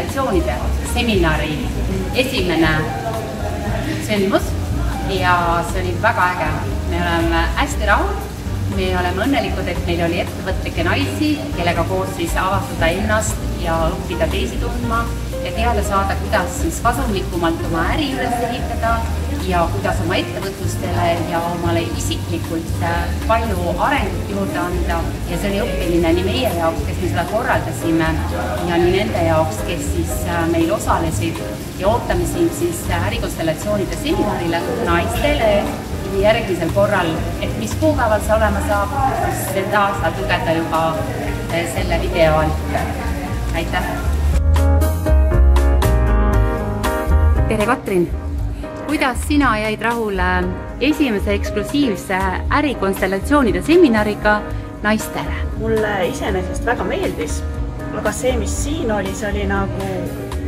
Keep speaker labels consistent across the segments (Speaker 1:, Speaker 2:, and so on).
Speaker 1: ärikonstellatsioonide seminari esimene sündmus ja see oli väga äge. Me oleme hästi rahul, me oleme õnnelikud, et meil oli ettevõtlikke naisi, kellega koos siis avastada ennast ja õppida teisi tundma ja teada saada, kuidas siis kasumlikumalt oma äri üles ehitada ja kuidas oma ettevõtlustele ja omale isiklikult palju arengut juurde anda. Ja see oli õppiline nii meie jaoks, kes me seda korraldasime ja nii nende jaoks, kes siis meil osalesid ja ootame sind siis ärikonstellatsioonide seminarile naistele järgmisel korral, et mis kuupäeval see olema saab, seda saad lugeda juba selle video alt. Aitäh! Tere Katrin! Kuidas sina jäid rahule esimese eksklusiivse ärikonstellatsioonide seminariga naistele?
Speaker 2: Mulle iseenesest väga meeldis, aga see, mis siin oli, see oli nagu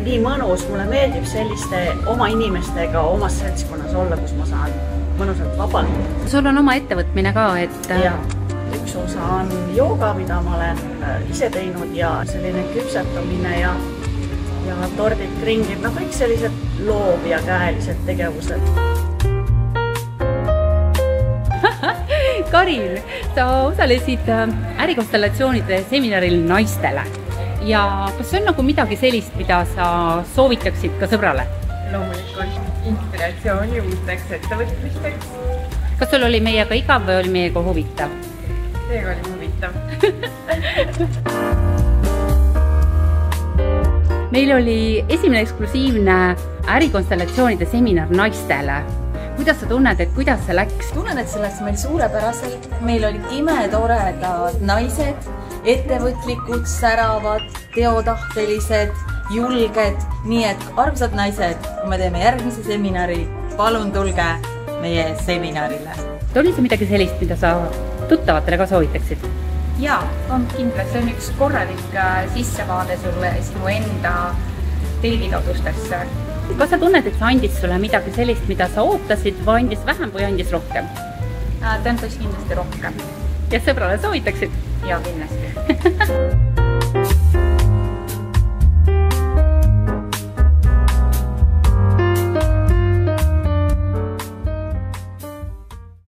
Speaker 2: nii mõnus. Mulle meeldib selliste oma inimestega omas seltskonnas olla, kus ma saan mõnusalt vabalt.
Speaker 1: Sul on oma ettevõtmine ka, et...
Speaker 2: Ja, üks osa on jooga, mida ma olen ise teinud ja selline küpsetamine ja tordid, kringid, kõik sellised loov- ja käelised tegevused.
Speaker 1: Karin, sa osalesid ärikonstellatsioonide seminaril naistele ja kas see on nagu midagi sellist, mida sa soovitaksid ka sõbrale?
Speaker 3: Loomulikult inspiratsiooni uuteks ettevõtmisteks.
Speaker 1: Kas sul oli meiega igav või oli meiega huvitav?
Speaker 3: Seega oli huvitav.
Speaker 1: Meil oli esimene eksklusiivne ärikonstellatsioonide seminar naistele. Kuidas sa tunned, et kuidas see läks?
Speaker 4: Tunnen, et see läks meil suurepäraselt. Meil olid imetoredad naised, ettevõtlikud, säravad, teotahtelised, julged. Nii et armsad naised, kui me teeme järgmise seminari, palun tulge meie seminarile.
Speaker 1: Oli see midagi sellist, mida sa tuttavatele ka soovitaksid?
Speaker 3: Jaa, on kindlasti. See on üks korralik sissevaade sulle sinu enda teeditaudustesse.
Speaker 1: Kas sa tunned, et see andis sulle midagi sellist, mida sa ootasid või andis vähem või andis rohkem?
Speaker 3: Ta andis kindlasti rohkem.
Speaker 1: Ja sõbrale soovitaksid?
Speaker 3: Jaa, kindlasti.